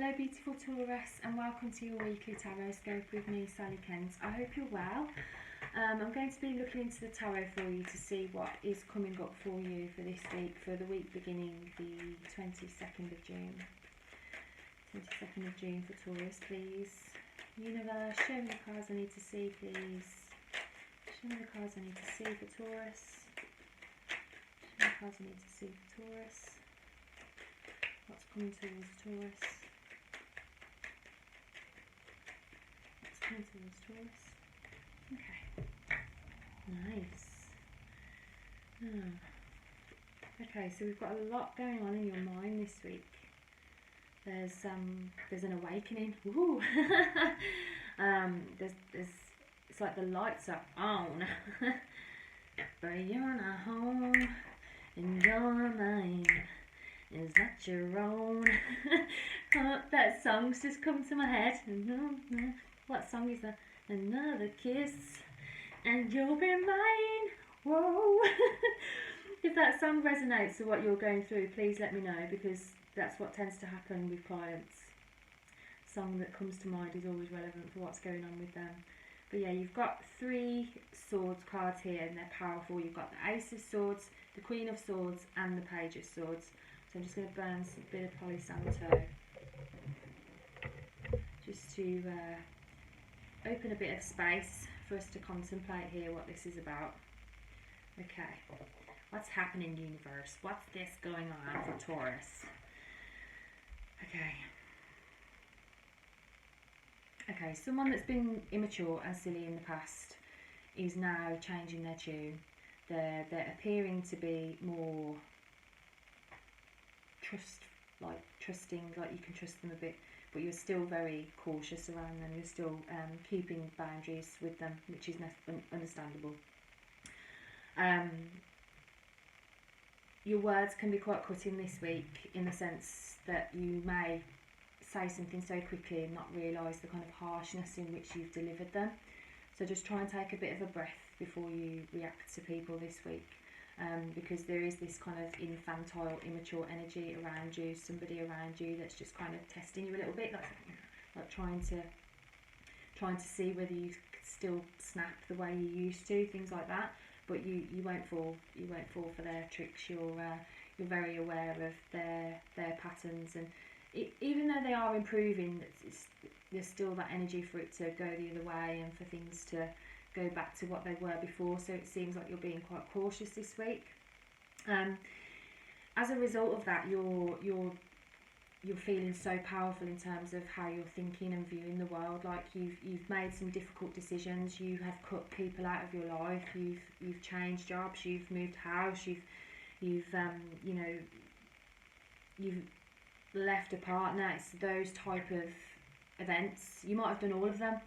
Hello beautiful Taurus, and welcome to your weekly Tarotscope with me, Sally Kent. I hope you're well. I'm going to be looking into the tarot for you to see what is coming up for you for this week, for the week beginning the 22nd of June. 22nd of June for Taurus, please. Universe, show me the cards I need to see, please. Show me the cards I need to see for Taurus. Show me the cards I need to see for Taurus. What's coming towards Taurus? What's coming towards Taurus? Okay. Nice. Okay, so we've got a lot going on in your mind this week. There's an awakening. Woohoo! It's like the lights are on. But you're not home and your mind is not your own. That song's just come to my head. What song is that? Another kiss and you'll be mine. Whoa. If that song resonates with what you're going through, please let me know, because that's what tends to happen with clients. Song that comes to mind is always relevant for what's going on with them. But yeah, you've got 3 swords cards here, and they're powerful. You've got the Ace of Swords, the Queen of Swords, and the Page of Swords. So I'm just going to burn a bit of Palo Santo just to open a bit of space for us to contemplate here what this is about. Okay, what's happening, universe? What's this going on for Taurus? Okay, someone that's been immature and silly in the past is now changing their tune. They're appearing to be more trusting, like you can trust them a bit, but you're still very cautious around them. You're still keeping boundaries with them, which is understandable. Your words can be quite cutting this week, in the sense that you may say something so quickly and not realise the kind of harshness in which you've delivered them. So just try and take a bit of a breath before you react to people this week. Because there is this kind of infantile, immature energy around you, somebody around you that's just kind of testing you a little bit, like trying to see whether you still snap the way you used to, things like that. But you won't fall. You won't fall for their tricks. You're very aware of their patterns, and even though they are improving, there's still that energy for it to go the other way and for things to go back to what they were before. So it seems like you're being quite cautious this week. As a result of that, you're feeling so powerful in terms of how you're thinking and viewing the world. Like you've made some difficult decisions. You have cut people out of your life. You've changed jobs. You've moved house. You've left a partner. It's those type of events. You might have done all of them,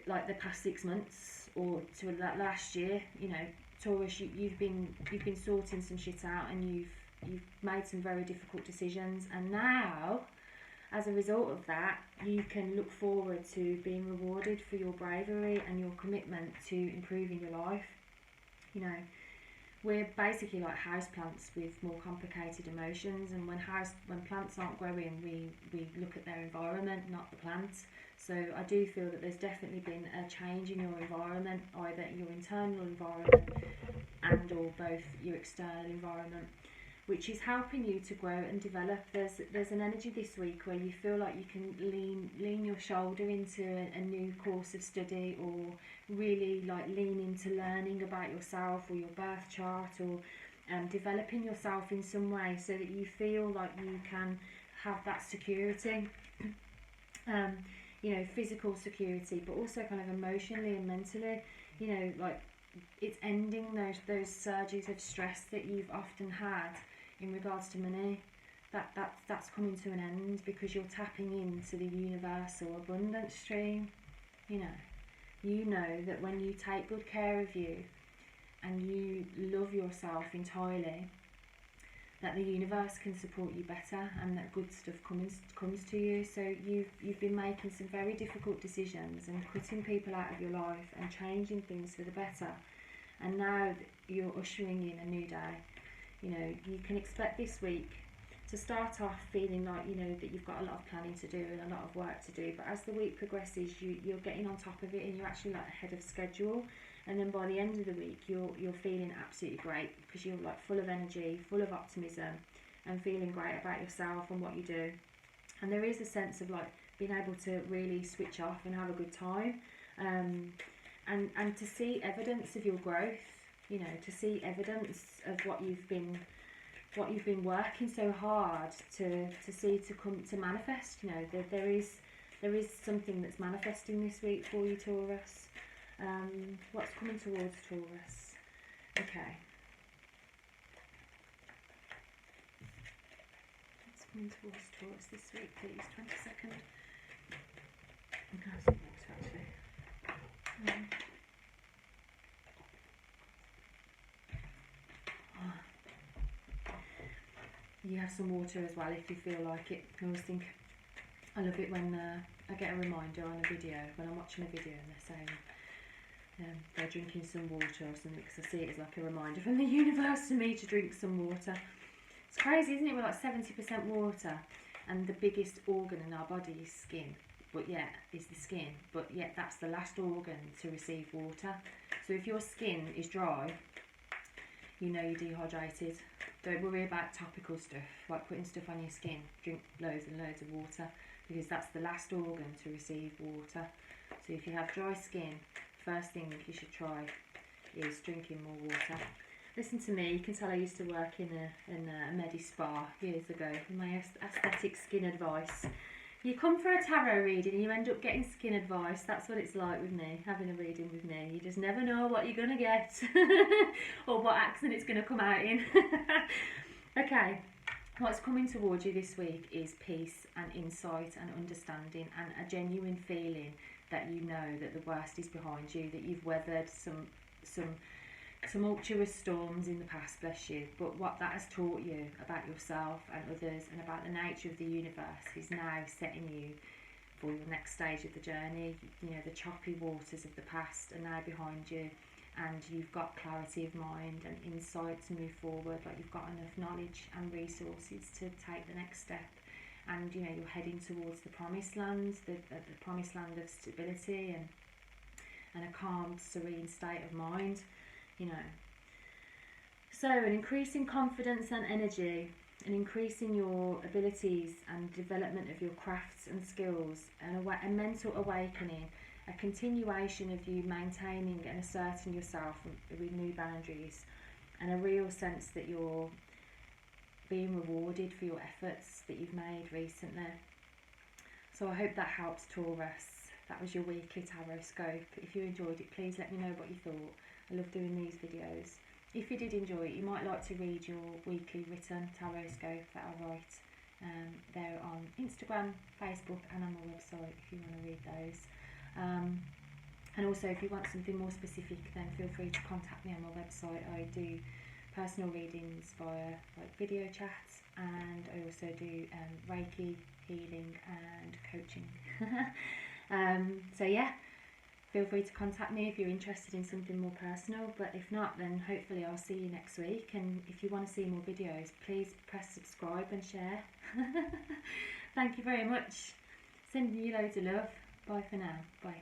like the past 6 months or to that last year. You know, Taurus, you've been sorting some shit out, and you've made some very difficult decisions, and now as a result of that you can look forward to being rewarded for your bravery and your commitment to improving your life. You know, we're basically like houseplants with more complicated emotions, and when plants aren't growing, we look at their environment, not the plant. So I do feel that there's definitely been a change in your environment, either your internal environment and or both your external environment, which is helping you to grow and develop. There's an energy this week where you feel like you can lean your shoulder into a new course of study, or really like lean into learning about yourself or your birth chart, or developing yourself in some way so that you feel like you can have that security. You know, physical security, but also kind of emotionally and mentally. You know, like it's ending those surges of stress that you've often had in regards to money. That's coming to an end, because you're tapping into the universal abundance stream. You know that when you take good care of you and you love yourself entirely, that the universe can support you better, and that good stuff comes to you. So you've been making some very difficult decisions and cutting people out of your life and changing things for the better, and now you're ushering in a new day. You know, you can expect this week to start off feeling like, you know, that you've got a lot of planning to do and a lot of work to do, but as the week progresses, you're getting on top of it, and you're actually like ahead of schedule. And then by the end of the week, you're feeling absolutely great, because you're like full of energy, full of optimism, and feeling great about yourself and what you do. And there is a sense of like being able to really switch off and have a good time, and to see evidence of your growth, you know, to see evidence of what you've been working so hard to see to come to manifest. You know, there is something that's manifesting this week for you, Taurus. What's coming towards Taurus? Okay. What's coming towards Taurus this week, please? 22nd. I'm going to have some water, actually. You have some water as well if you feel like it. I always think I love it when I get a reminder on a video, when I'm watching a video and they're saying they're drinking some water or something, because I see it as like a reminder from the universe to me to drink some water. It's crazy, isn't it? We're like 70% water, and the biggest organ in our body is skin, but yet is the skin, but yet that's the last organ to receive water. So if your skin is dry, you know you're dehydrated. Don't worry about topical stuff, like putting stuff on your skin. Drink loads and loads of water, because that's the last organ to receive water. So if you have dry skin, first thing you should try is drinking more water. Listen to me, you can tell I used to work in a medi spa years ago. My aesthetic skin advice. You come for a tarot reading and you end up getting skin advice. That's what it's like with me, having a reading with me. You just never know what you're going to get or what accent it's going to come out in. Okay, what's coming towards you this week is peace and insight and understanding, and a genuine feeling that you know that the worst is behind you, that you've weathered some tumultuous storms in the past, bless you, but what that has taught you about yourself and others and about the nature of the universe is now setting you for your next stage of the journey. You know, the choppy waters of the past are now behind you, and you've got clarity of mind and insight to move forward. Like, you've got enough knowledge and resources to take the next step, and you know, you're heading towards the promised land, the promised land of stability and a calm, serene state of mind. You know, so an increase in confidence and energy, an increase in your abilities and development of your crafts and skills, and a mental awakening, a continuation of you maintaining and asserting yourself with new boundaries, and a real sense that you're being rewarded for your efforts that you've made recently. So I hope that helps, Taurus. That was your weekly Tarotscope. If you enjoyed it, please let me know what you thought. I love doing these videos. If you did enjoy it, you might like to read your weekly written Tarotscope that I write. They're on Instagram, Facebook and on my website if you want to read those. And also, if you want something more specific, then feel free to contact me on my website. I do personal readings via like video chats, and I also do Reiki, healing and coaching. So yeah, feel free to contact me if you're interested in something more personal, but if not, then hopefully I'll see you next week. And if you want to see more videos, please press subscribe and share. Thank you very much. Sending you loads of love. Bye for now. Bye.